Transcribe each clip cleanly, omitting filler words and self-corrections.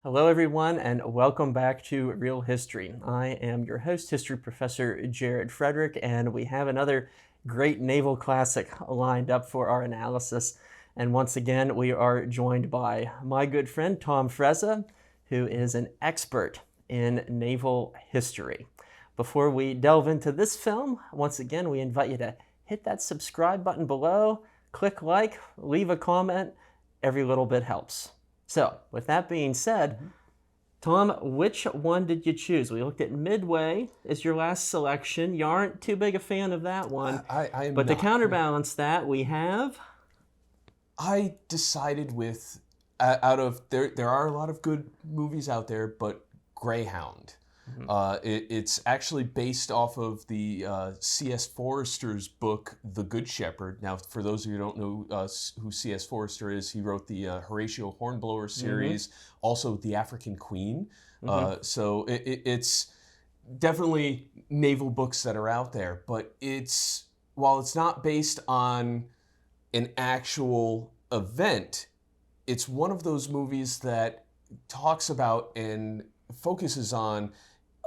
Hello, everyone, and welcome back to Real History. I am your host, History Professor Jared Frederick, and we have another great naval classic lined up for our analysis. And once again, we are joined by my good friend, Tom Frezza, who is an expert in naval history. Before we delve into this film, once again, we invite you to hit that subscribe button below, click like, leave a comment. Every little bit helps. So, with that being said, Tom, which one did you choose? We looked at Midway as your last selection. You aren't too big a fan of that one. I am but not. To counterbalance that, we have... I decided with, out of, there are a lot of good movies out there, but Greyhound. It's actually based off of the C.S. Forester's book, The Good Shepherd. Now, for those of you who don't know who C.S. Forester is, he wrote the Horatio Hornblower series, also The African Queen. So it's definitely naval books that are out there, but while it's not based on an actual event, it's one of those movies that talks about and focuses on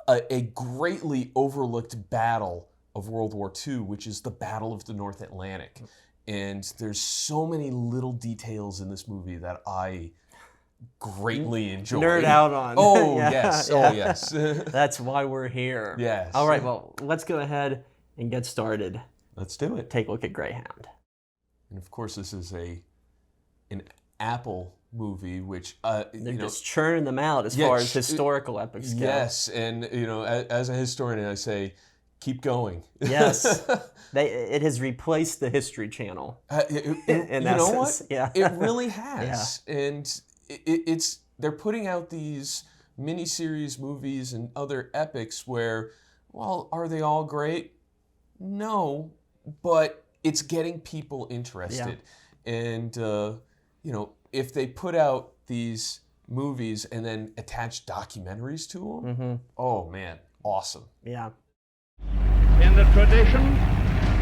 a greatly overlooked battle of World War II, which is the Battle of the North Atlantic. And there's so many little details in this movie that I greatly enjoy. Nerd out on. Oh, Yeah, yes. yeah. Oh, yes. That's why we're here. Yes. All right, well, let's go ahead and get started. Let's do it. Take a look at Greyhound. And of course, this is an Apple movie, which They're just churning them out as far as historical epics go. Yes, and as a historian, I say, keep going. Yes, it has replaced the History Channel. In you know what? Yeah, it really has, and they're putting out these miniseries movies and other epics where, well, are they all great? No, but it's getting people interested, and if they put out these movies and then attach documentaries to them, oh man, awesome. Yeah. In the tradition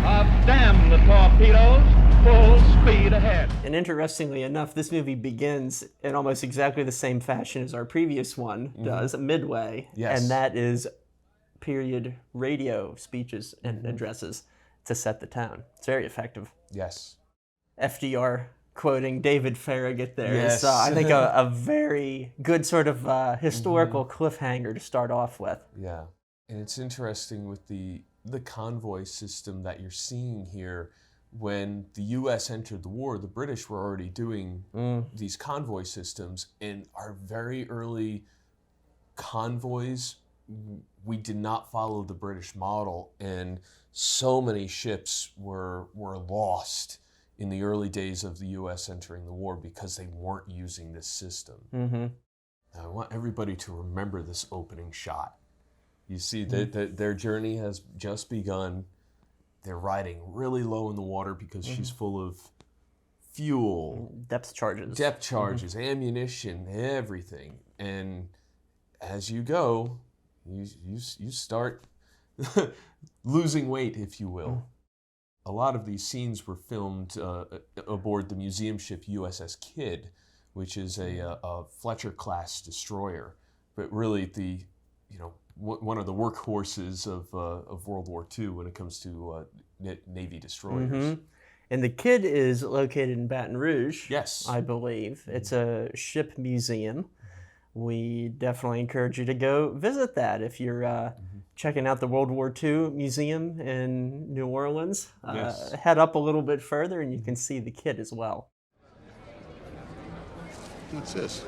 of damn the torpedoes, full speed ahead. And interestingly enough, this movie begins in almost exactly the same fashion as our previous one does, Midway. Yes. And that is period radio speeches and addresses to set the tone. It's very effective. Yes. FDR quoting David Farragut there. Yes. Is, I think, a very good sort of historical cliffhanger to start off with. Yeah. And it's interesting with the convoy system that you're seeing here. When the U.S. entered the war, the British were already doing these convoy systems, and our very early convoys, we did not follow the British model, and so many ships were lost in the early days of the U.S. entering the war because they weren't using this system. Now, I want everybody to remember this opening shot. You see that their journey has just begun. They're riding really low in the water because she's full of fuel. Depth charges. Ammunition, everything. And as you go, you start losing weight, if you will. A lot of these scenes were filmed aboard the museum ship USS Kidd, which is a Fletcher-class destroyer, but really one of the workhorses of World War II when it comes to Navy destroyers. And the Kidd is located in Baton Rouge, Yes. I believe. It's a ship museum. We definitely encourage you to go visit that if you're checking out the World War II Museum in New Orleans. Yes. Head up a little bit further and you can see the Kidd as well. What's this?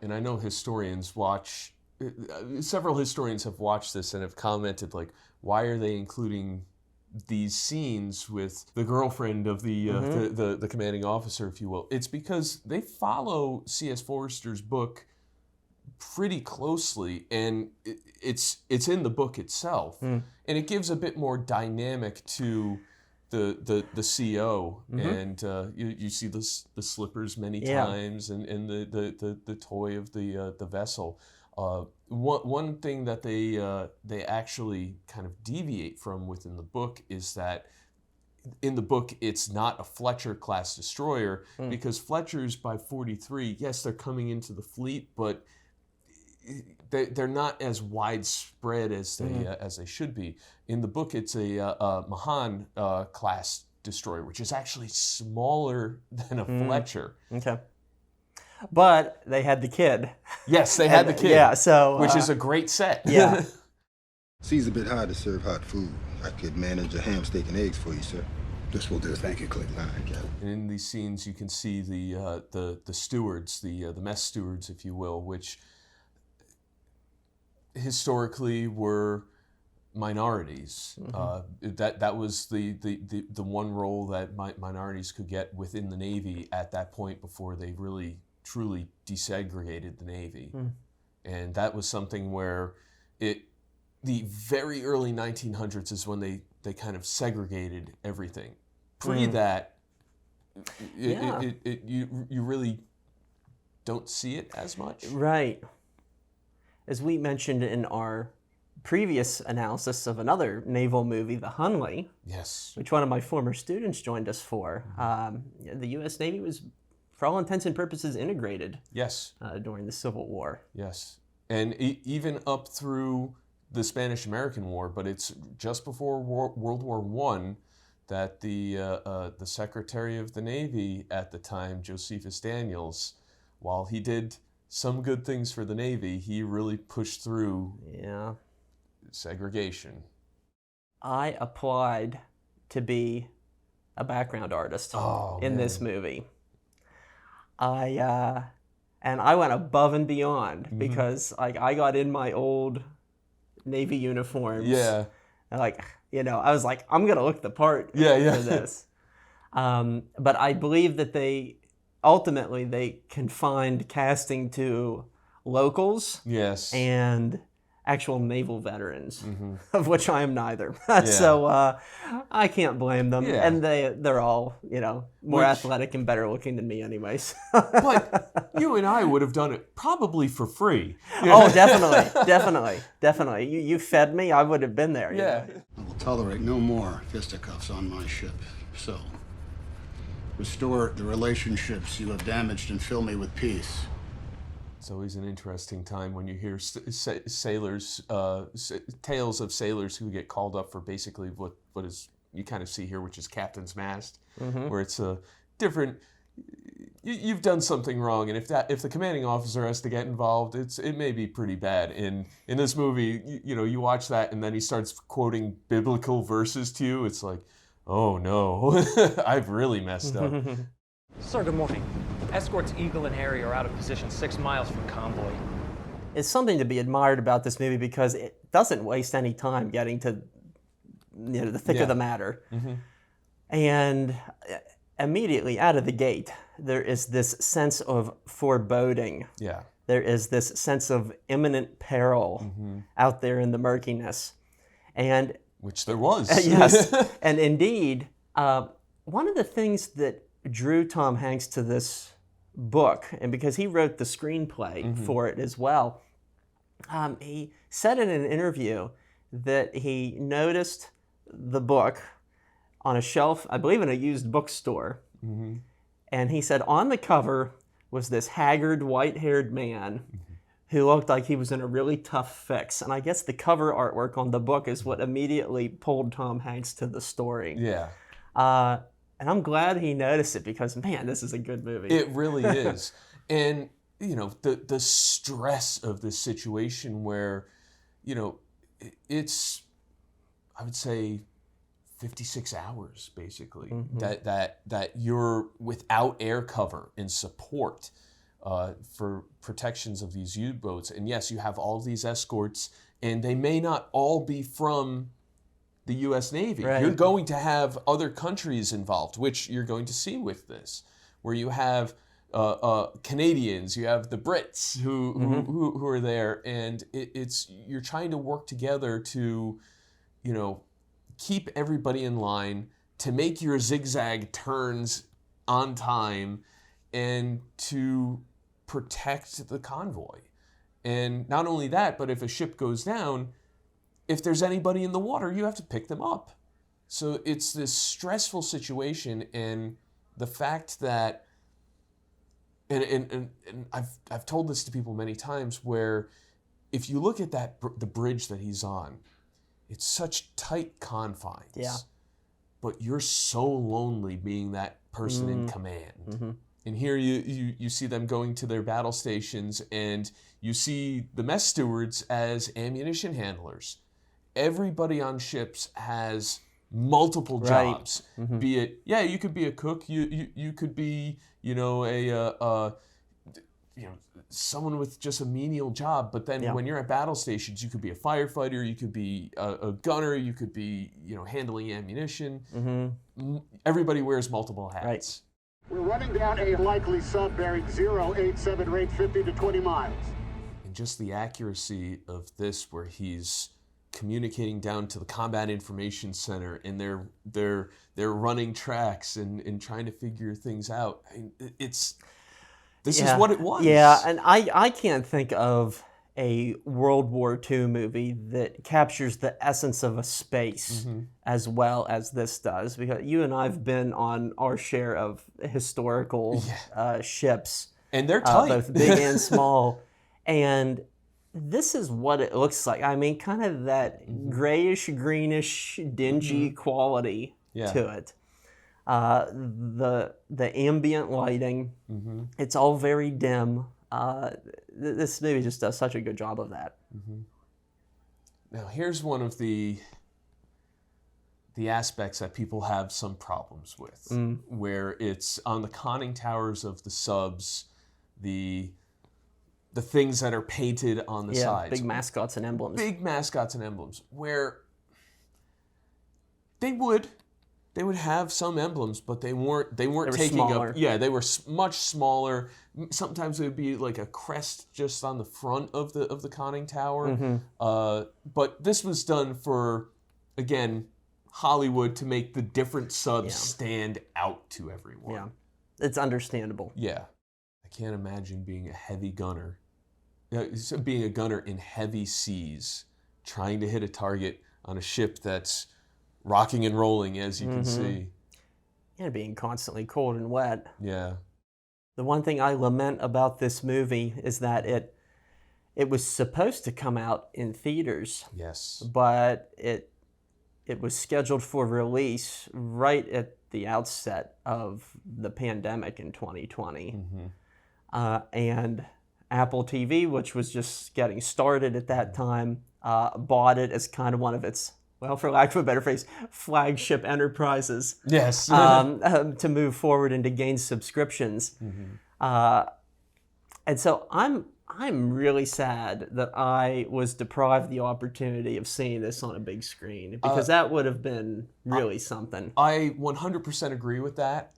And I know historians several historians have watched this and have commented, like, why are they including these scenes with the girlfriend of the commanding officer, if you will? It's because they follow C.S. Forester's book pretty closely, and it's in the book itself, and it gives a bit more dynamic to the CO, and you see the slippers many times, and the toy of the vessel. One thing that they actually kind of deviate from within the book is that in the book, it's not a Fletcher class destroyer because Fletchers by 43, yes, they're coming into the fleet, but they're not as widespread as they should be. In the book, it's a Mahan class destroyer, which is actually smaller than a Fletcher. Okay. But they had the kid. Yes, they had the kid. Yeah, so which is a great set. Yeah. Sea's a bit hard to serve hot food. I could manage a ham, steak, and eggs for you, sir. This will do. Thank you, Clayton. I got it. And in these scenes, you can see the stewards, the mess stewards, if you will, which historically were minorities. That was the one role that minorities could get within the Navy at that point before they really truly desegregated the Navy. And that was something where the very early 1900s is when they kind of segregated everything. Pre that, you really don't see it as much. Right. As we mentioned in our previous analysis of another naval movie, The Hunley, Yes. which one of my former students joined us for, the U.S. Navy was, for all intents and purposes, integrated Yes. During the Civil War. Yes. And even up through the Spanish-American War, but it's just before World War I that the Secretary of the Navy at the time, Josephus Daniels, while he did some good things for the Navy, he really pushed through segregation. I applied to be a background artist in this movie. And I went above and beyond because I got in my old Navy uniforms. Yeah. And I was like, I'm gonna look the part for this. But I believe that they ultimately confined casting to locals. Yes. And actual naval veterans, of which I am neither. So I can't blame them. Yeah. And they're all, more athletic and better looking than me anyways. But you and I would have done it probably for free. Oh, definitely. You fed me, I would have been there. Yeah. I will tolerate no more fisticuffs on my ship. So, restore the relationships you have damaged and fill me with peace. It's always an interesting time when you hear sailors, tales of sailors who get called up for basically what is you kind of see here, which is captain's mast, where it's a different. You've done something wrong, and if the commanding officer has to get involved, it may be pretty bad. In this movie, you watch that, and then he starts quoting biblical verses to you. It's like, oh no, I've really messed up. Sir, good morning. Escorts Eagle and Harry are out of position 6 miles from Convoy. It's something to be admired about this movie because it doesn't waste any time getting to the thick of the matter. And immediately out of the gate, there is this sense of foreboding. Yeah. There is this sense of imminent peril out there in the murkiness. And which there was. Yes. And indeed, one of the things that drew Tom Hanks to this book, and because he wrote the screenplay for it as well, he said in an interview that he noticed the book on a shelf, I believe in a used bookstore, and he said on the cover was this haggard, white-haired man who looked like he was in a really tough fix. And I guess the cover artwork on the book is what immediately pulled Tom Hanks to the story. Yeah. And I'm glad he noticed it because, man, this is a good movie. It really is. And, the stress of this situation where, it's, I would say, 56 hours, basically, that you're without air cover and support for protections of these U-boats. And yes, you have all these escorts, and they may not all be from the U.S. Navy. Right. You're going to have other countries involved, which you're going to see with this, where you have Canadians, you have the Brits who are there, and you're trying to work together to, keep everybody in line, to make your zigzag turns on time, and to protect the convoy. And not only that, but if a ship goes down, if there's anybody in the water, you have to pick them up. So it's this stressful situation, and the fact that, and I've told this to people many times, where if you look at the bridge that he's on, it's such tight confines. Yeah. But you're so lonely being that person in command. And here you see them going to their battle stations, and you see the mess stewards as ammunition handlers. Everybody on ships has multiple jobs. Be it, you could be a cook, you could be, someone with just a menial job, but then when you're at battle stations, you could be a firefighter, you could be a gunner, you could be, handling ammunition. Everybody wears multiple hats. Right. We're running down a likely sub bearing 087, range 50 to 20 miles. And just the accuracy of this, where he's communicating down to the Combat Information Center, and they're running tracks and trying to figure things out. I mean, this is what it was. Yeah, and I can't think of a World War II movie that captures the essence of a space as well as this does, because you and I've been on our share of historical ships, and they're tight, both big and small, and this is what it looks like. I mean, kind of that grayish, greenish, dingy quality to it. The ambient lighting, it's all very dim. This movie just does such a good job of that. Now, here's one of the aspects that people have some problems with, where it's on the conning towers of the subs, the things that are painted on the sides. Big mascots and emblems. Big mascots and emblems, where they would have some emblems, but they weren't taking smaller. up. Yeah, they were much smaller. Sometimes it would be like a crest just on the front of the conning tower. But this was done for, again, Hollywood, to make the different subs stand out to everyone. Yeah, it's understandable. Yeah, I can't imagine being a heavy gunner, being a gunner in heavy seas, trying to hit a target on a ship that's rocking and rolling, as you can see. And being constantly cold and wet. Yeah. The one thing I lament about this movie is that it was supposed to come out in theaters. Yes. But it was scheduled for release right at the outset of the pandemic in 2020. And Apple TV, which was just getting started at that time, bought it as kind of one of its, well, for lack of a better phrase, flagship enterprises. Yes. To move forward and to gain subscriptions. And so I'm really sad that I was deprived the opportunity of seeing this on a big screen, because that would have been really something. I 100% agree with that.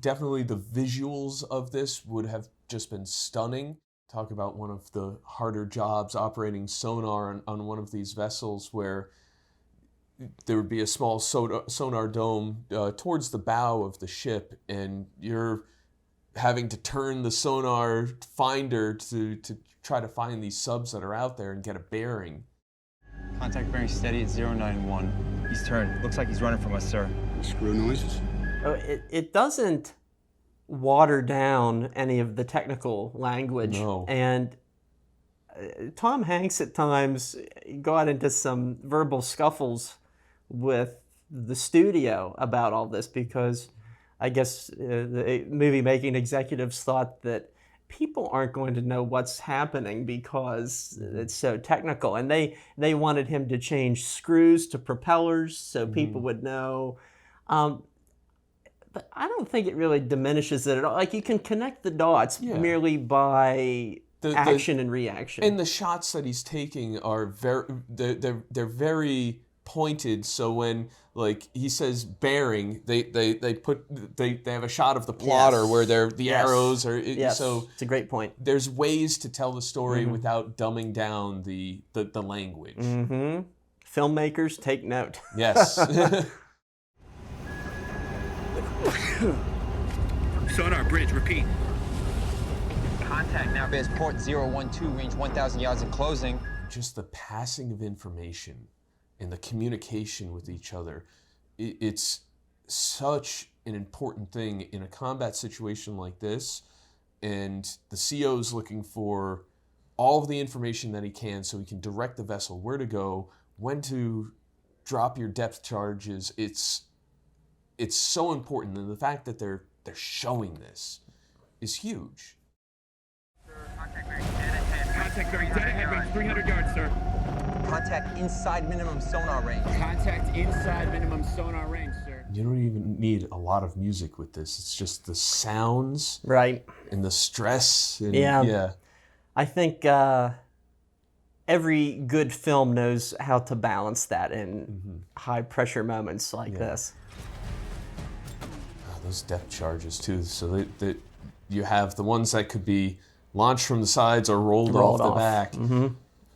Definitely the visuals of this would have just been stunning. Talk about one of the harder jobs, operating sonar on one of these vessels, where there would be a small sonar dome towards the bow of the ship, and you're having to turn the sonar finder to try to find these subs that are out there and get a bearing. Contact bearing steady at 091. He's turned. Looks like he's running from us, sir. Screw noises. It doesn't water down any of the technical language. No. And Tom Hanks at times got into some verbal scuffles with the studio about all this, because I guess the movie-making executives thought that people aren't going to know what's happening because it's so technical. And they wanted him to change screws to propellers so people would know. But I don't think it really diminishes it at all. Like, you can connect the dots merely by action and reaction. And the shots that he's taking are they're very pointed, so when, like, he says bearing, they have a shot of the plotter where the arrows are. So it's a great point. There's ways to tell the story without dumbing down the language. Filmmakers, take note. Yes. Sonar bridge, repeat. Contact now bears port 012, range 1,000 yards and closing. Just the passing of information and the communication with each other. it's such an important thing in a combat situation like this, and the CO's looking for all of the information that he can so he can direct the vessel where to go, when to drop your depth charges. It's so important, and the fact that they're showing this is huge. Contact very dead ahead, range 300 yards, sir. Contact inside minimum sonar range. Contact inside minimum sonar range, sir. You don't even need a lot of music with this. It's just the sounds, Right. and the stress. And, Yeah. I think every good film knows how to balance that in high pressure moments like this. Those depth charges too. So that you have the ones that could be launched from the sides or rolled off the back.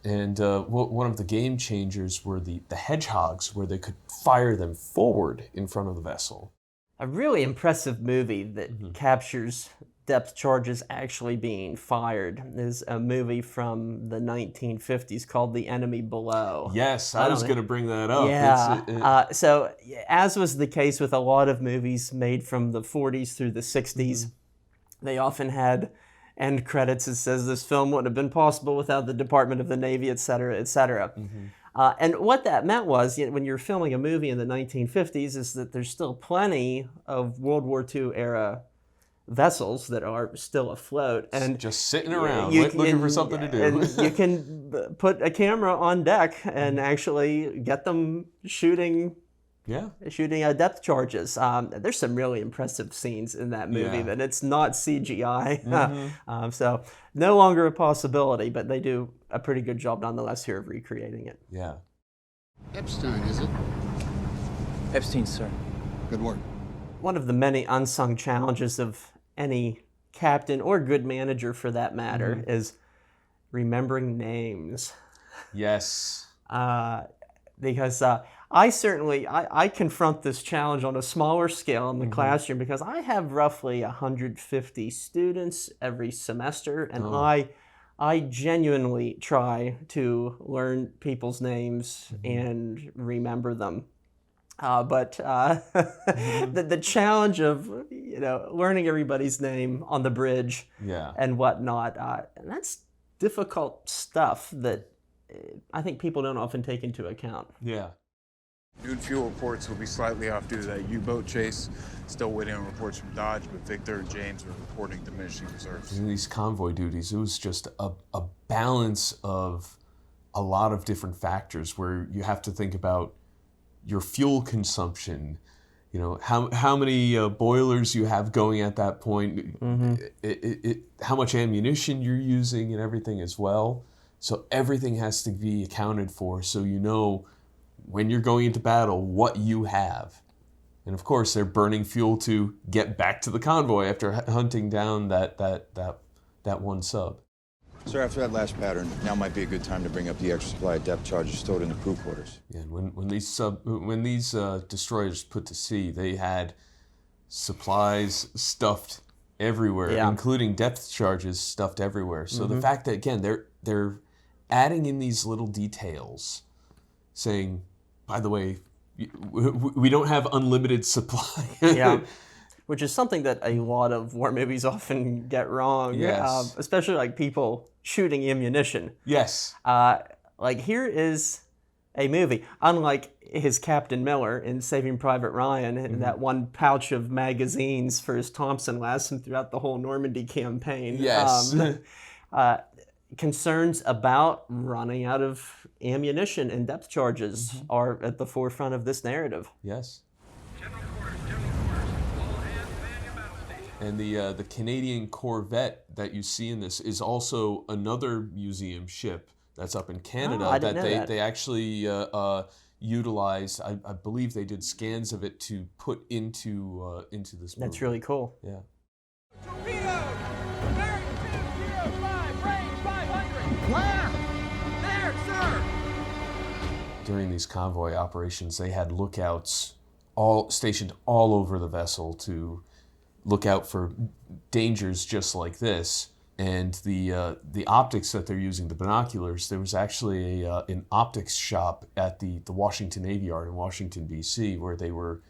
And one of the game changers were the hedgehogs, where they could fire them forward in front of the vessel. A really impressive movie that captures depth charges actually being fired is a movie from the 1950s called The Enemy Below. Yes, I was going to bring that up. Yeah. So as was the case with a lot of movies made from the 40s through the 60s, they often had end credits that says this film wouldn't have been possible without the Department of the Navy, et cetera, et cetera. And what that meant was, when you're filming a movie in the 1950s, is that there's still plenty of World War II era vessels that are still afloat and just sitting around looking for something to do. And you can put a camera on deck and actually get them shooting depth charges. There's some really impressive scenes in that movie, and it's not CGI. So no longer a possibility, but they do a pretty good job nonetheless here of recreating it. Yeah. Epstein, is it? Epstein, sir. Good work. One of the many unsung challenges of any captain or good manager for that matter is remembering names. Yes. Because I confront this challenge on a smaller scale in the classroom, because I have roughly 150 students every semester, and I genuinely try to learn people's names and remember them. But the challenge of learning everybody's name on the bridge and whatnot, that's difficult stuff that I think people don't often take into account. Yeah. Noon fuel reports will be slightly off due to that U-boat chase. Still waiting on reports from Dodge, but Victor and James are reporting diminishing reserves. In these convoy duties, it was just a balance of a lot of different factors where you have to think about your fuel consumption, how many boilers you have going at that point, how much ammunition you're using and everything as well. So everything has to be accounted for, so when you're going into battle what you have. And of course they're burning fuel to get back to the convoy after hunting down that one sub. Sir, after that last pattern, now might be a good time to bring up the extra supply of depth charges stored in the crew quarters. Yeah, and when these destroyers put to sea, they had supplies stuffed everywhere, including depth charges stuffed everywhere. So the fact that, again, they're adding in these little details, saying, by the way, we don't have unlimited supply. Which is something that a lot of war movies often get wrong. Yes. Especially like people shooting ammunition. Yes. Like here is a movie, unlike his Captain Miller in Saving Private Ryan, and that one pouch of magazines for his Thompson lasts him throughout the whole Normandy campaign. Yes. Concerns about running out of ammunition and depth charges are at the forefront of this narrative. Yes. And the Canadian Corvette that you see in this is also another museum ship that's up in Canada that they actually utilized. I believe they did scans of it to put into this movie. That's really cool. Yeah. Torpedo! Bearing 205, range 500. Where? There, sir! During these convoy operations, they had lookouts stationed all over the vessel to look out for dangers just like this. And the optics that they're using, the binoculars, there was actually an optics shop at the Washington Navy Yard in Washington, D.C., where they were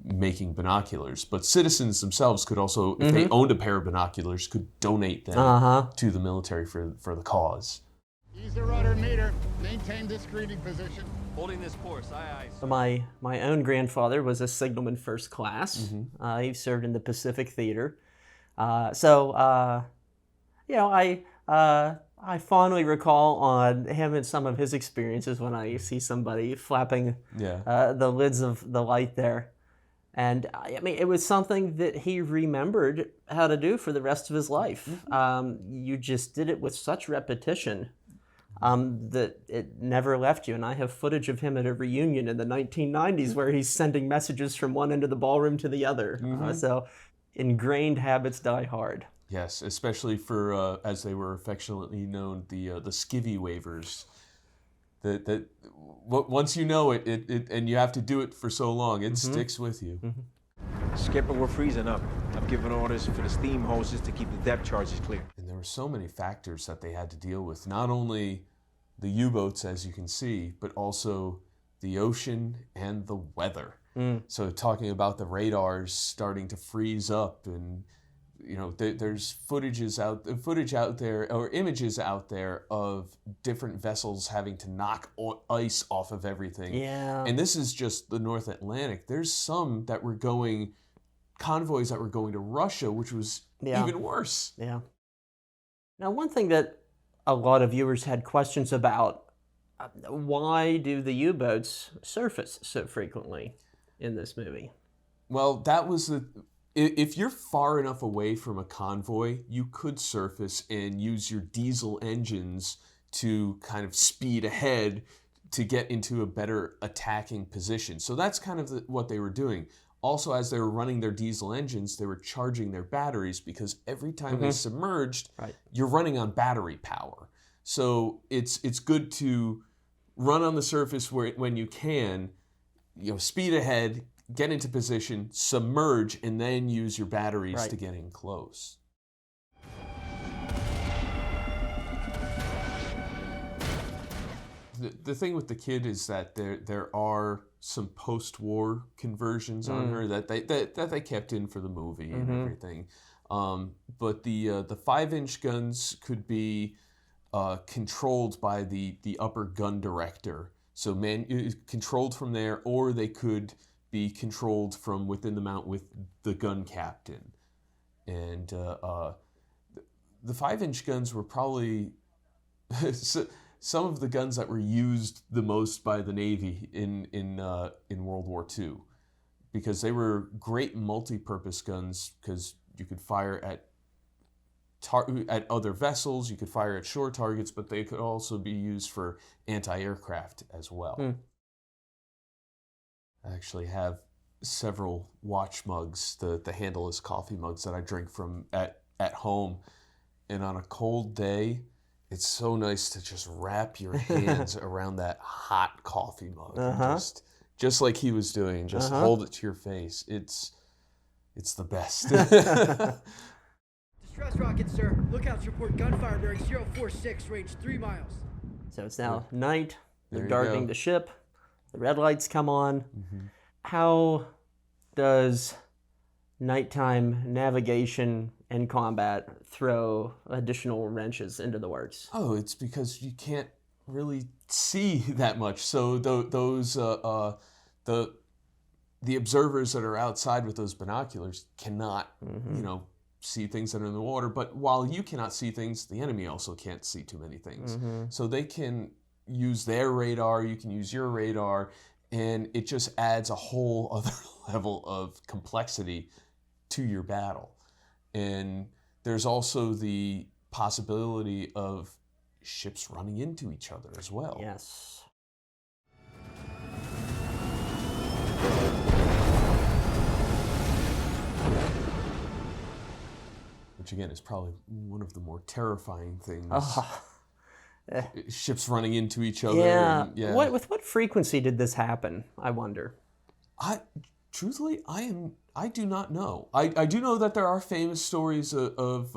making binoculars. But citizens themselves could also, if they owned a pair of binoculars, could donate them to the military for the cause. Ease the rudder meter. Maintain this screening position. Holding this course, aye, aye. So my own grandfather was a signalman first class. He served in the Pacific Theater. You know, I fondly recall on him and some of his experiences when I see somebody flapping the lids of the light there. And I mean, it was something that he remembered how to do for the rest of his life. You just did it with such repetition that it never left you. And I have footage of him at a reunion in the 1990s where he's sending messages from one end of the ballroom to the other. So ingrained habits die hard. Yes, especially for, as they were affectionately known, the skivvy waivers. That once you know it and you have to do it for so long, it sticks with you. Skipper, we're freezing up. I've given orders for the steam hoses to keep the depth charges clear. And there were so many factors that they had to deal with. Not only the U-boats, as you can see, but also the ocean and the weather. So talking about the radars starting to freeze up, and you know, there's footage out there, or images out there of different vessels having to knock ice off of everything. Yeah. And this is just the North Atlantic. There's some that were going, convoys that were going to Russia, which was even worse. Yeah. Now, one thing that a lot of viewers had questions about, why do the U-boats surface so frequently in this movie? Well, that was if you're far enough away from a convoy, you could surface and use your diesel engines to kind of speed ahead to get into a better attacking position. So that's kind of what they were doing. Also, as they were running their diesel engines, they were charging their batteries, because every time they submerged, you're running on battery power. So it's good to run on the surface when you can, you know, speed ahead, get into position, submerge, and then use your batteries to get in close. The thing with the kid is that there are some post-war conversions on her that they kept in for the movie and everything. But the 5-inch guns could be controlled by the upper gun director. So controlled from there, or they could be controlled from within the mount with the gun captain. And the 5-inch guns were probably some of the guns that were used the most by the Navy in World War II, because they were great multi-purpose guns, because you could fire at other vessels, you could fire at shore targets, but they could also be used for anti-aircraft as well. I actually have several watch mugs, the handleless coffee mugs that I drink from at home. And on a cold day, it's so nice to just wrap your hands around that hot coffee mug. And just like he was doing, just hold it to your face. It's the best. Distress rocket, sir. Lookouts report gunfire bearing 046, range 3 miles. So it's now night. They're darkening the ship. The red lights come on. How does nighttime navigation and combat throw additional wrenches into the works? Oh, it's because you can't really see that much. So those the observers that are outside with those binoculars cannot, you know, see things that are in the water. But while you cannot see things, the enemy also can't see too many things. So they can use their radar, you can use your radar, and it just adds a whole other level of complexity to your battle. And there's also the possibility of ships running into each other as well. Yes. Which again is probably one of the more terrifying things. Ships running into each other. Yeah. And, With what frequency did this happen, I wonder? Truthfully, I do not know. I do know that there are famous stories of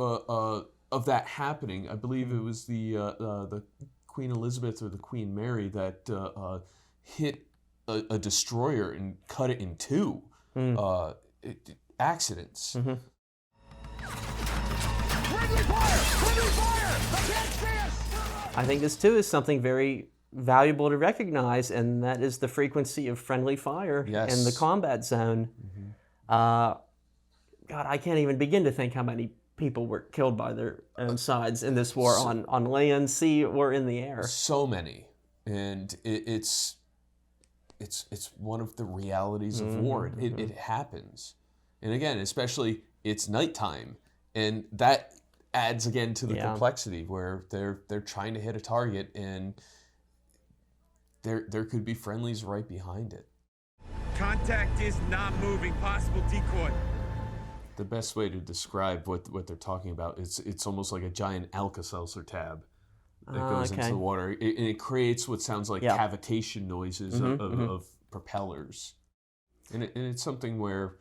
that happening. I believe it was the Queen Elizabeth or the Queen Mary that hit a destroyer and cut it in two. Accidents. Friendly fire! Friendly fire! I can't see us! I think this too is something very valuable to recognize, and that is the frequency of friendly fire in the combat zone. God, I can't even begin to think how many people were killed by their own sides in this war on land, sea, or in the air. So many, and it's one of the realities of war. It happens, and again, especially it's nighttime, and that adds again to the complexity where they're trying to hit a target, and there could be friendlies right behind it. Contact is not moving. Possible decoy. The best way to describe what they're talking about is it's almost like a giant Alka-Seltzer tab that goes into the water. It creates what sounds like cavitation noises of propellers. And it's something where,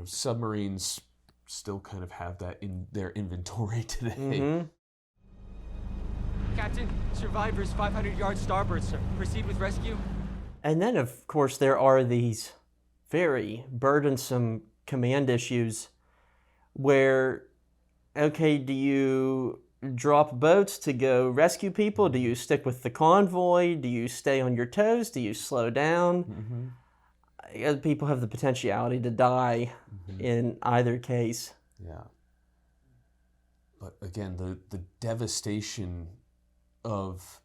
submarines still kind of have that in their inventory today. Captain, survivors 500 yards starboard, sir. Proceed with rescue. And then, of course, there are these very burdensome command issues where, okay, do you drop boats to go rescue people? Do you stick with the convoy? Do you stay on your toes? Do you slow down? People have the potentiality to die in either case. Yeah. But again, the devastation of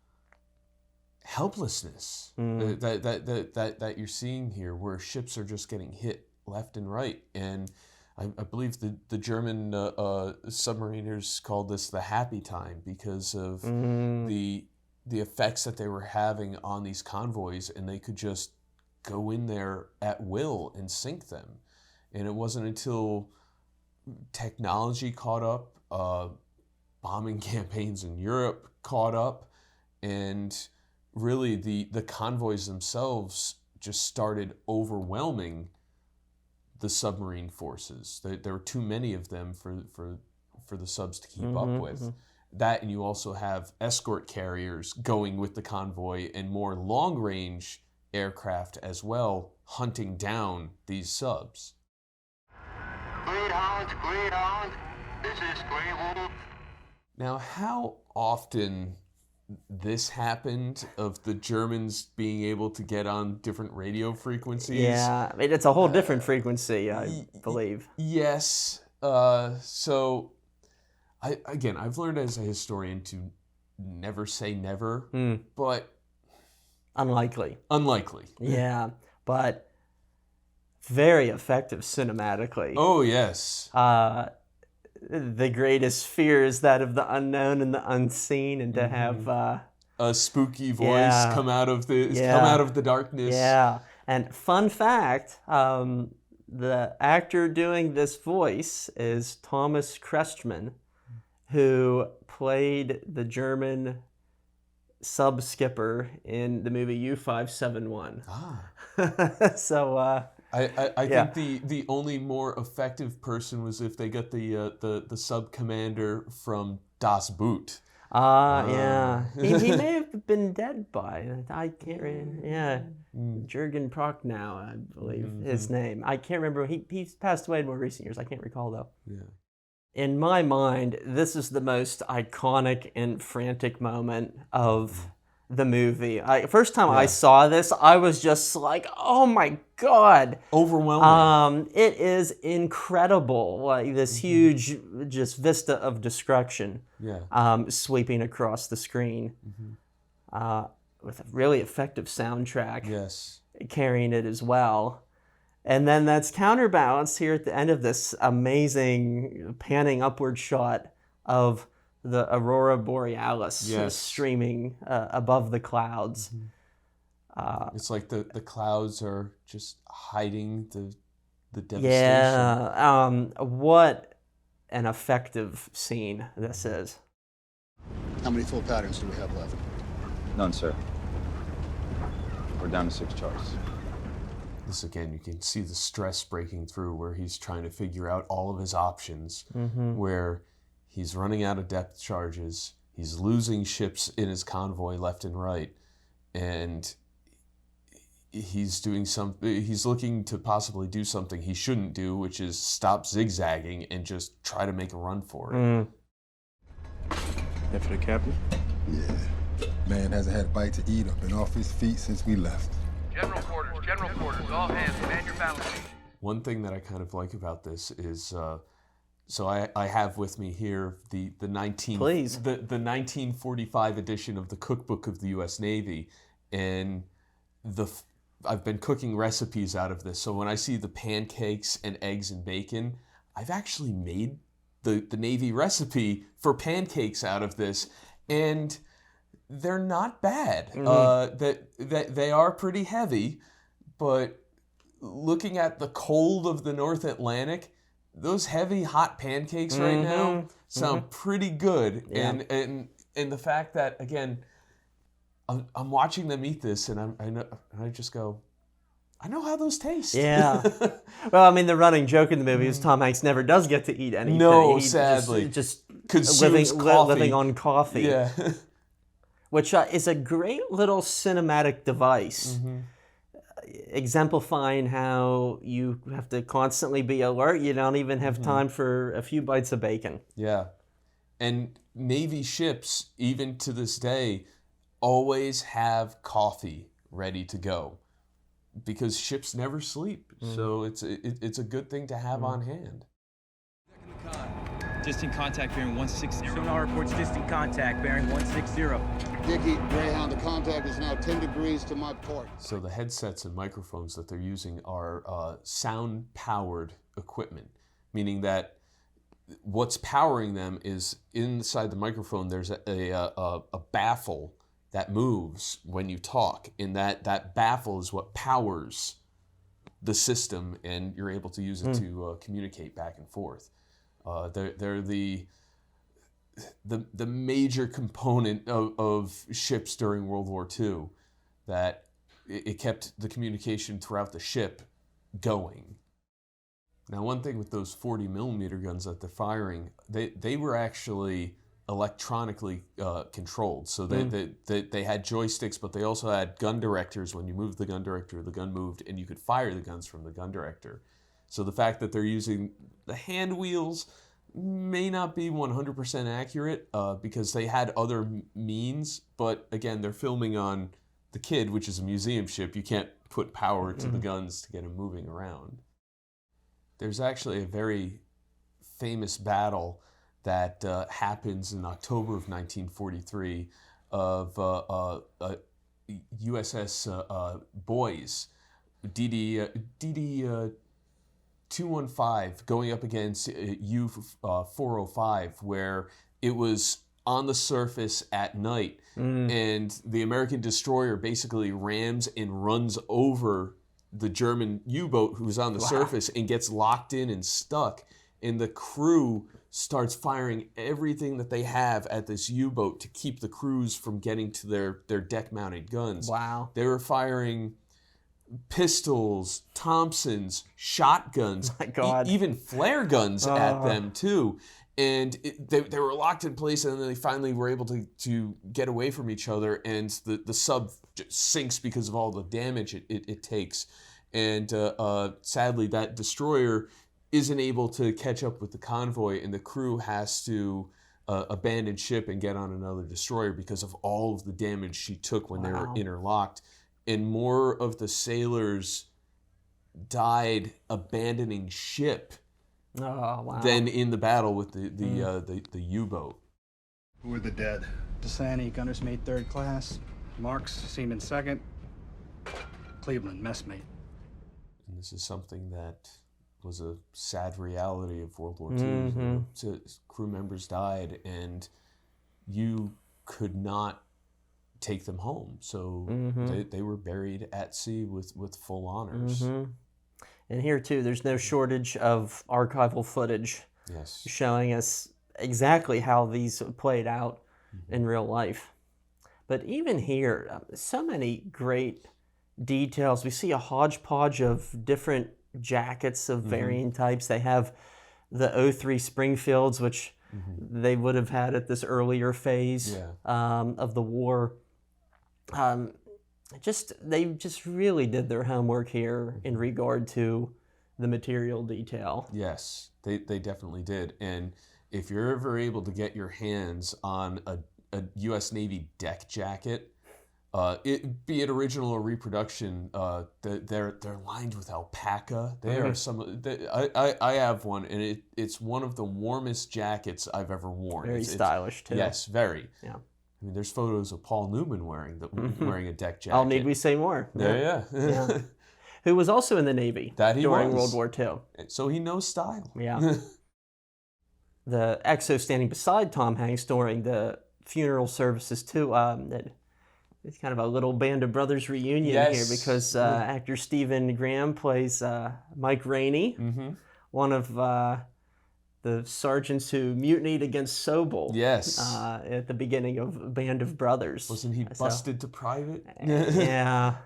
helplessness that you're seeing here, where ships are just getting hit left and right. And I believe the German submariners called this the happy time because of the effects that they were having on these convoys, and they could just go in there at will and sink them. And it wasn't until technology caught up, bombing campaigns in Europe caught up, and really the convoys themselves just started overwhelming the submarine forces. There were too many of them for the subs to keep up with. That, and you also have escort carriers going with the convoy and more long-range aircraft as well, hunting down these subs. Greyhound, this is Greyhound. Now, how often this happened of the Germans being able to get on different radio frequencies? Yeah, it's a whole different frequency, I believe. Yes. So, I've learned as a historian to never say never, but Unlikely. Yeah, but very effective cinematically. Oh, yes. The greatest fear is that of the unknown and the unseen, and to have a spooky voice come out of the darkness. Yeah, and fun fact, the actor doing this voice is Thomas Crestman, who played the German sub skipper in the movie U-571. So I think the only more effective person was if they got the sub commander from Das Boot. Yeah. He may have been dead by, I can't remember. Yeah. Jürgen Prochnow, I believe his name. I can't remember. He's passed away in more recent years. I can't recall though. Yeah. In my mind, this is the most iconic and frantic moment of the movie. First time I saw this, I was just like, oh my God. Overwhelming. It is incredible. Like this huge just vista of destruction sweeping across the screen with a really effective soundtrack carrying it as well. And then that's counterbalanced here at the end of this amazing panning upward shot of the Aurora Borealis streaming above the clouds. It's like the clouds are just hiding the devastation. Yeah, what an effective scene this is. How many full patterns do we have left? None, sir. We're down to 6 charts. This again, you can see the stress breaking through where he's trying to figure out all of his options, where He's running out of depth charges. He's losing ships in his convoy left and right. And he's looking to possibly do something he shouldn't do, which is stop zigzagging and just try to make a run for it. That for the captain? Yeah. Man hasn't had a bite to eat or been off his feet since we left. General quarters, all hands, man your balance sheet. One thing that I kind of like about this is, so I have with me here the 1945 edition of the Cookbook of the U.S. Navy, and I've been cooking recipes out of this. So when I see the pancakes and eggs and bacon, I've actually made the Navy recipe for pancakes out of this, and they're not bad. That they are pretty heavy, but looking at the cold of the North Atlantic, those heavy hot pancakes right now sound pretty good. Yeah. And the fact that, again, I'm watching them eat this, and I just go, I know how those taste. Yeah. Well, I mean, the running joke in the movie is Tom Hanks never does get to eat anything. No, he sadly. just consumes living on coffee. Yeah. Which is a great little cinematic device, exemplifying how you have to constantly be alert. You don't even have time for a few bites of bacon. Yeah. And Navy ships, even to this day, always have coffee ready to go, because ships never sleep. So it's a good thing to have on hand. Distant contact bearing 160. Sonar reports distant contact bearing 160. Dickie, Greyhound, the contact is now 10 degrees to my port. So the headsets and microphones that they're using are sound-powered equipment, meaning that what's powering them is inside the microphone there's a baffle that moves when you talk, and that baffle is what powers the system, and you're able to use it to communicate back and forth. They're the major component of ships during World War II, that it kept the communication throughout the ship going. Now, one thing with those 40mm guns that they're firing, they were actually electronically controlled. So they had joysticks, but they also had gun directors. When you moved the gun director, the gun moved, and you could fire the guns from the gun director. So the fact that they're using the hand wheels may not be 100% accurate because they had other means, but again, they're filming on the Kidd, which is a museum ship. You can't put power to the guns to get them moving around. There's actually a very famous battle that happens in October of 1943 of USS Boys, DD 215 going up against U-405, where it was on the surface at night, and the American destroyer basically rams and runs over the German U-boat who's on the surface and gets locked in and stuck, and the crew starts firing everything that they have at this U-boat to keep the crews from getting to their deck-mounted guns. Wow. They were firing pistols, Thompsons, shotguns, My God. Even flare guns at them too. And they were locked in place, and then they finally were able to get away from each other, and the sub sinks because of all the damage it takes. And sadly, that destroyer isn't able to catch up with the convoy, and the crew has to abandon ship and get on another destroyer because of all of the damage she took when they were interlocked. And more of the sailors died abandoning ship than in the battle with the U-boat. Who are the dead? Desani, gunner's mate, 3rd class. Marks, seaman, 2nd. Cleveland, messmate. And this is something that was a sad reality of World War II. Crew members died, and you could not take them home. So they were buried at sea with full honors. And here, too, there's no shortage of archival footage showing us exactly how these played out in real life. But even here, so many great details. We see a hodgepodge of different jackets of varying types. They have the 03 Springfields, which they would have had at this earlier phase of the war. They just really did their homework here in regard to the material detail. Yes, they definitely did. And if you're ever able to get your hands on a U.S. Navy deck jacket, be it original or reproduction, they're lined with alpaca. They are I have one, and it's one of the warmest jackets I've ever worn. Very stylish too. Yes, very. Yeah. I mean, there's photos of Paul Newman wearing a deck jacket. Oh, need we say more? Yeah. Who was also in the Navy during World War II. So he knows style. Yeah. The XO standing beside Tom Hanks during the funeral services too. It's kind of a little Band of Brothers reunion here because actor Stephen Graham plays Mike Rainey, one of the sergeants who mutinied against Sobel. Yes. At the beginning of Band of Brothers. Wasn't he busted to private? Yeah.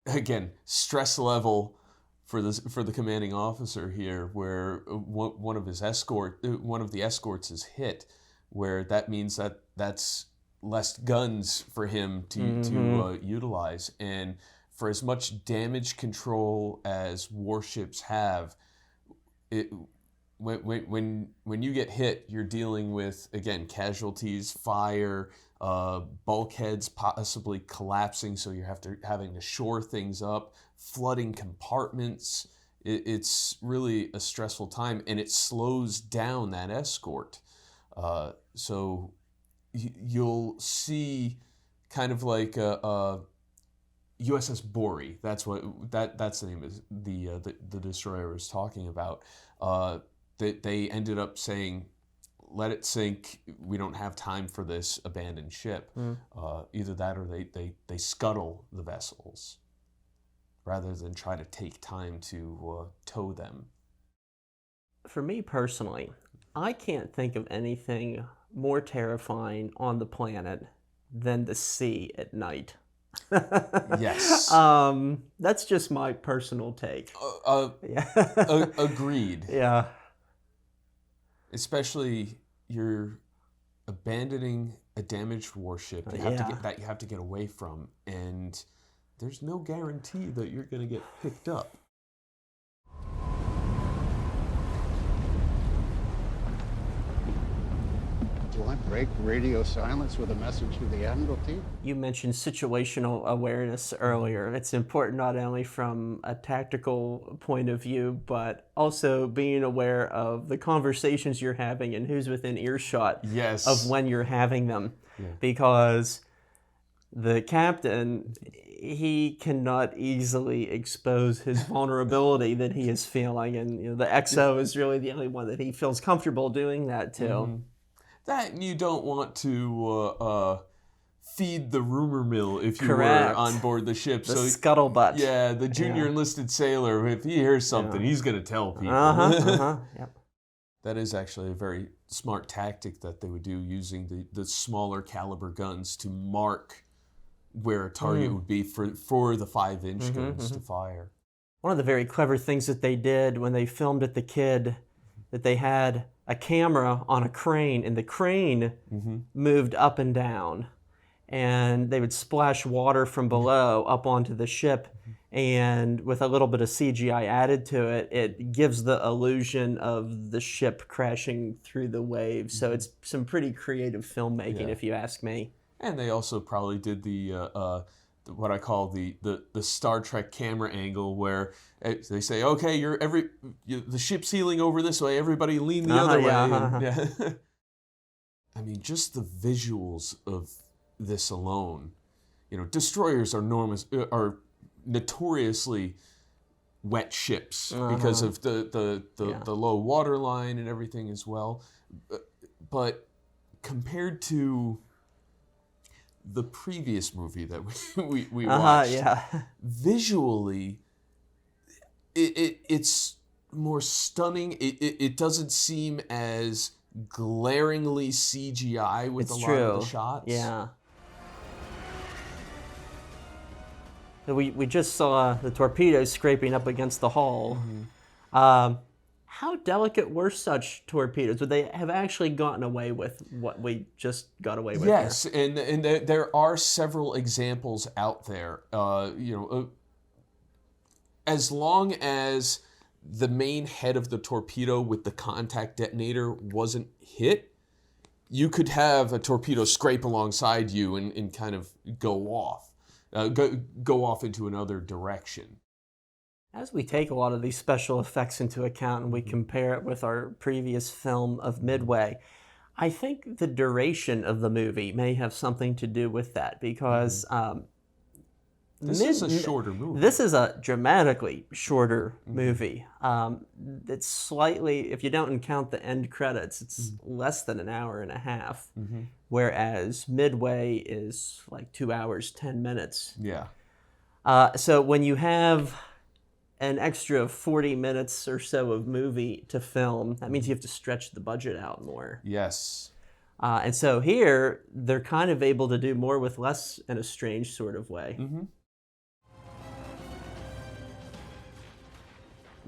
Again, stress level for the commanding officer here, where one of the escorts is hit, where that means that's less guns for him to utilize. And for as much damage control as warships have, when you get hit, you're dealing with, again, casualties, fire, bulkheads possibly collapsing, so you're having to shore things up, flooding compartments. It's really a stressful time, and it slows down that escort. So you'll see kind of like USS Bory. That's the name of the destroyer I was talking about. They ended up saying, let it sink, we don't have time for this, abandoned ship. Either that or they scuttle the vessels rather than try to take time to tow them. For me personally, I can't think of anything more terrifying on the planet than the sea at night. Yes. That's just my personal take. Agreed. Yeah. Especially you're abandoning a damaged warship you have to get away from, and there's no guarantee that you're going to get picked up. Do I break radio silence with a message to the Admiralty? You mentioned situational awareness earlier. It's important not only from a tactical point of view, but also being aware of the conversations you're having and who's within earshot of when you're having them. Yeah. Because the captain, he cannot easily expose his vulnerability that he is feeling, and the XO is really the only one that he feels comfortable doing that to. Mm-hmm. That you don't want to feed the rumor mill if you were on board the ship. The scuttlebutt. Yeah, the junior enlisted sailor, if he hears something, he's going to tell people. Yep. That is actually a very smart tactic that they would do, using the smaller caliber guns to mark where a target would be for the 5-inch guns to fire. One of the very clever things that they did when they filmed at the Kid, that they had a camera on a crane, and the crane moved up and down, and they would splash water from below up onto the ship, and with a little bit of CGI added to it, it gives the illusion of the ship crashing through the waves. So it's some pretty creative filmmaking, if you ask me. And they also probably did the what I call the Star Trek camera angle, where they say, okay, the ship's heeling over this way, everybody lean the other way. I mean, just the visuals of this alone. Destroyers are notoriously wet ships because of the low water line and everything as well. But compared to the previous movie that we watched, visually, it's more stunning. It doesn't seem as glaringly CGI with a lot of the shots. Yeah. We just saw the torpedoes scraping up against the hull. How delicate were such torpedoes? Would they have actually gotten away with what we just got away with? Yes, here? and there are several examples out there. As long as the main head of the torpedo with the contact detonator wasn't hit, you could have a torpedo scrape alongside you and kind of go off into another direction. As we take a lot of these special effects into account and we compare it with our previous film of Midway, I think the duration of the movie may have something to do with that, because this is a shorter movie. This is a dramatically shorter movie. It's slightly, if you don't count the end credits, it's less than an hour and a half, whereas Midway is like 2 hours, 10 minutes. Yeah. So when you have an extra 40 minutes or so of movie to film, that means you have to stretch the budget out more. Yes. And so here, they're kind of able to do more with less in a strange sort of way.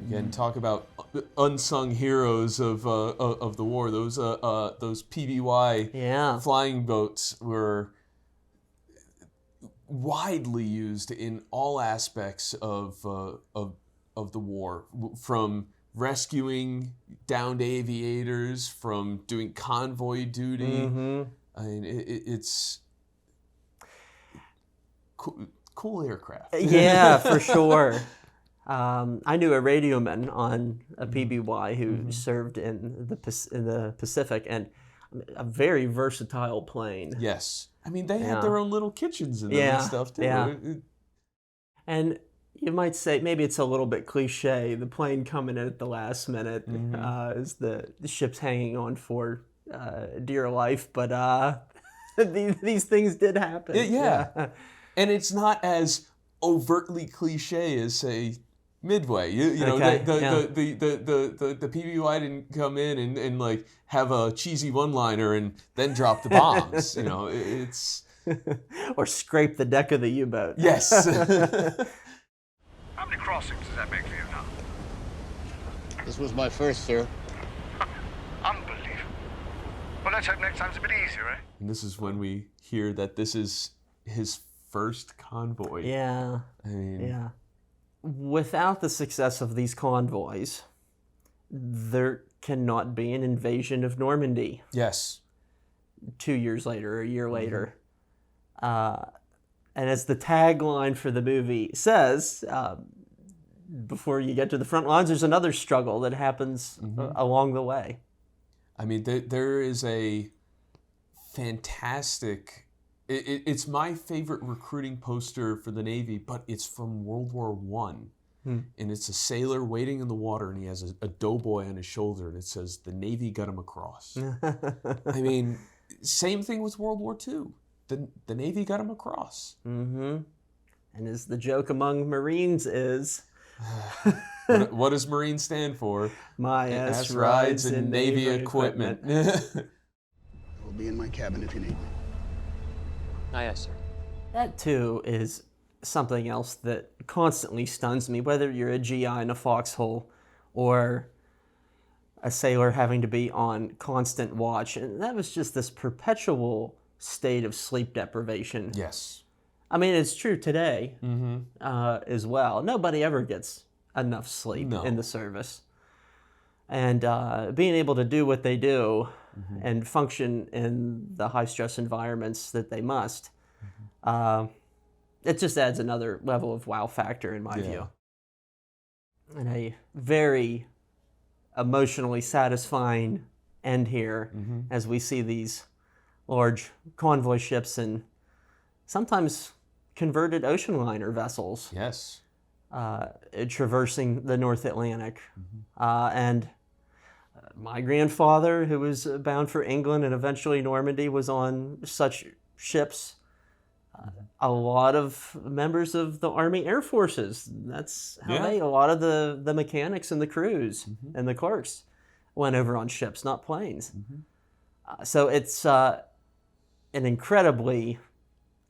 Again, talk about unsung heroes of the war. Those PBY flying boats were widely used in all aspects of the war, from rescuing downed aviators, from doing convoy duty. I mean, it's cool aircraft. Yeah, for sure. I knew a radioman on a PBY who served in the Pacific, and a very versatile plane. Yes. I mean, they had their own little kitchens in them and stuff, too. Yeah. And you might say, maybe it's a little bit cliche, the plane coming in at the last minute as the ship's hanging on for dear life, but these things did happen. Yeah. And it's not as overtly cliche as, say, Midway. You know, Okay, the PBY didn't come in and like have a cheesy one-liner and then drop the bombs. You know, it's or scrape the deck of the U-boat. Yes. How many crossings does that make for you now? This was my first, sir. Unbelievable. Well, let's hope next time's a bit easier, eh? And this is when we hear that this is his first convoy. Yeah. I mean, yeah. Without the success of these convoys, there cannot be an invasion of Normandy. Yes. 2 years later, or a year later. And as the tagline for the movie says, before you get to the front lines, there's another struggle that happens along the way. I mean, there is a fantastic... It's my favorite recruiting poster for the Navy, but it's from World War I. And it's a sailor waiting in the water, and he has a doughboy on his shoulder, and it says, "The Navy got him across." I mean, same thing with World War II. The Navy got him across. And as the joke among Marines is... what does Marine stand for? My ass rides in Navy equipment. I'll be in my cabin if you need me. Aye, aye, sir. That, too, is something else that constantly stuns me, whether you're a GI in a foxhole or a sailor having to be on constant watch. And that was just this perpetual state of sleep deprivation. Yes. I mean, it's true today as well. Nobody ever gets enough sleep in the service. And being able to do what they do and function in the high-stress environments that they must, it just adds another level of wow factor in my view. And a very emotionally satisfying end here as we see these large convoy ships and sometimes converted ocean liner vessels traversing the North Atlantic. And my grandfather, who was bound for England and eventually Normandy, was on such ships. A lot of members of the Army Air Forces, that's how a lot of the mechanics and the crews and the clerks went over on ships, not planes. So it's an incredibly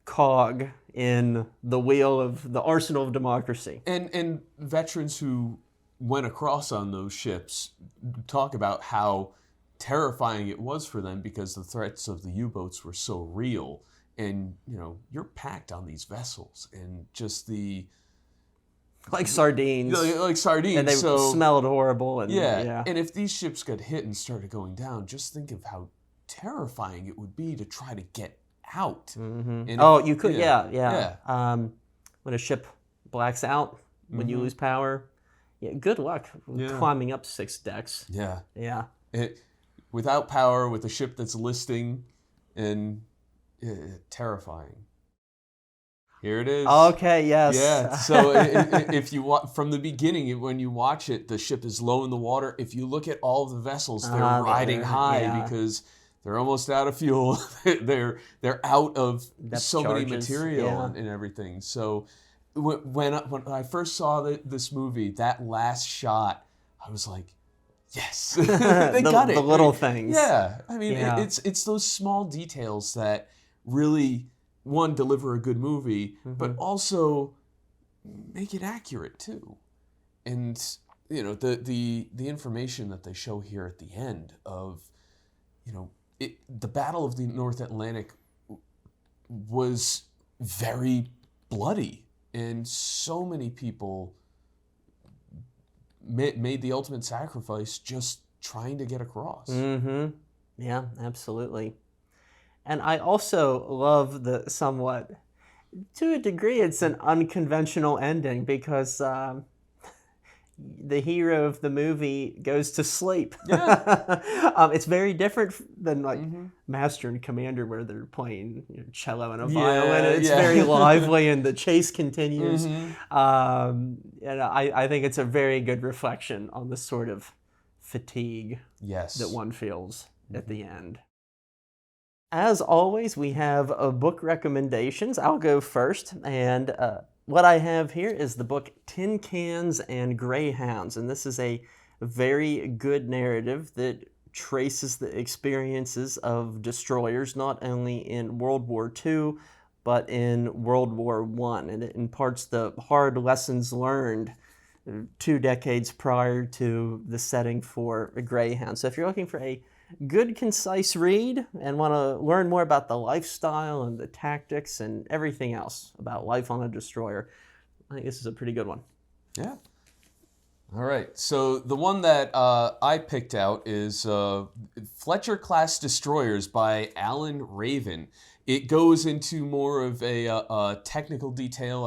cog in the wheel of the arsenal of democracy. And veterans who went across on those ships talk about how terrifying it was for them because the threats of the U-boats were so real. And, you're packed on these vessels and just like sardines. Like sardines. And they smelled horrible. And, yeah. And if these ships got hit and started going down, just think of how terrifying it would be to try to get out. Mm-hmm. You could, yeah. When a ship blacks out, when you lose power, good luck climbing up 6 decks. Yeah. Yeah. Without power, with a ship that's listing, and terrifying. Here it is. Okay, yes. Yeah, so if you from the beginning, when you watch it, the ship is low in the water. If you look at all of the vessels, they're riding high because they're almost out of fuel. they're out of many material and everything. So when I first saw this movie, that last shot, I was like, yes, they got it. The little things. Yeah, I mean, it's those small details that really, one, deliver a good movie, but also make it accurate too. And the information that they show here at the end of, the Battle of the North Atlantic was very bloody, and so many people made the ultimate sacrifice just trying to get across. Mm-hmm. Yeah, absolutely. And I also love the somewhat, to a degree, it's an unconventional ending because the hero of the movie goes to sleep. Yeah. It's very different than like Master and Commander where they're playing cello and a violin. It's very lively and the chase continues. And I think it's a very good reflection on the sort of fatigue that one feels at the end. As always, we have book recommendations. I'll go first, and what I have here is the book Tin Cans and Greyhounds, and this is a very good narrative that traces the experiences of destroyers not only in World War II, but in World War I, and it imparts the hard lessons learned 2 decades prior to the setting for a Greyhound. So if you're looking for a good, concise read and want to learn more about the lifestyle and the tactics and everything else about life on a destroyer, I think this is a pretty good one. Yeah. All right. So the one that I picked out is Fletcher-class destroyers by Alan Raven. It goes into more of a technical detail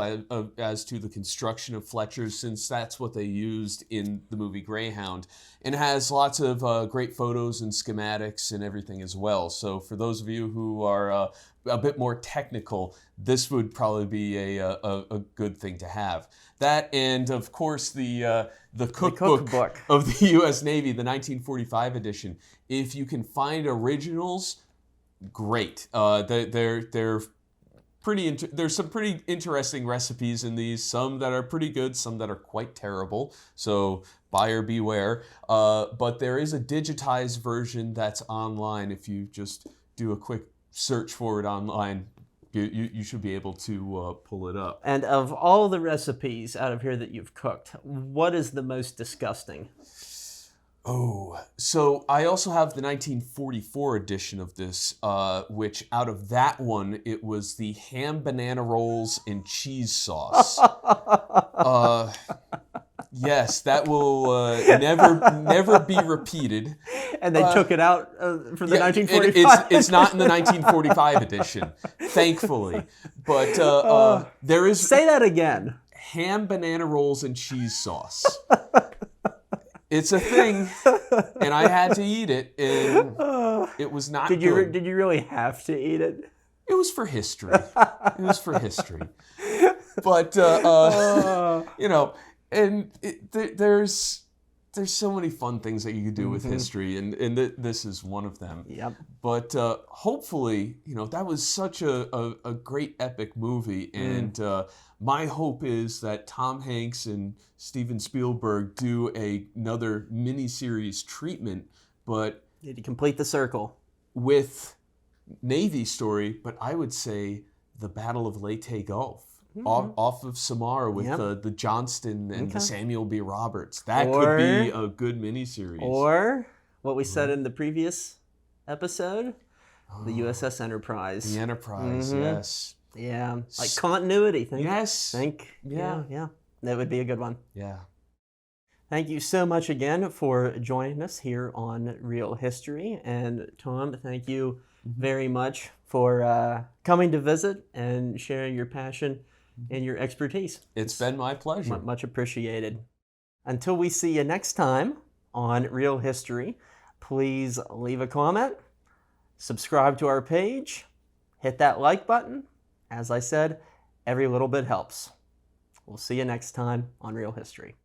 as to the construction of Fletchers, since that's what they used in the movie Greyhound, and has lots of great photos and schematics and everything as well. So for those of you who are a bit more technical, this would probably be a good thing to have. That, and of course the cookbook of the U.S. Navy, the 1945 edition. If you can find originals, great. They're pretty. There's some pretty interesting recipes in these. Some that are pretty good, some that are quite terrible. So buyer beware. But there is a digitized version that's online. If you just do a quick search for it online, you should be able to pull it up. And of all the recipes out of here that you've cooked, what is the most disgusting? Oh, so I also have the 1944 edition of this, which out of that one, it was the ham banana rolls and cheese sauce. Yes, that will never be repeated. And they took it out for the 1945. It's not in the 1945 edition, thankfully. But there is... Say that again. Ham banana rolls and cheese sauce. It's a thing, and I had to eat it, and it was not good. Did you really have to eat it? It was for history. It was for history. But, and there's so many fun things that you could do with history, and this is one of them. Yep. But hopefully, that was such a great epic movie, and my hope is that Tom Hanks and Steven Spielberg do another miniseries treatment, but need to complete the circle with Navy story. But I would say the Battle of Leyte Gulf, off of Samar with Yep. the Johnston and Okay. the Samuel B. Roberts. That Or- could be a good miniseries. Or what we said in the previous episode, the USS Enterprise. The Enterprise, Mhm. yes. Yeah, like continuity. Yes. Yeah. That would be a good one. Yeah. Thank you so much again for joining us here on Real History. And Tom, thank you very much for coming to visit and sharing your passion and your expertise. It's been my pleasure. Much appreciated. Until we see you next time on Real History, please leave a comment, subscribe to our page, hit that like button. As I said, every little bit helps. We'll see you next time on Real History.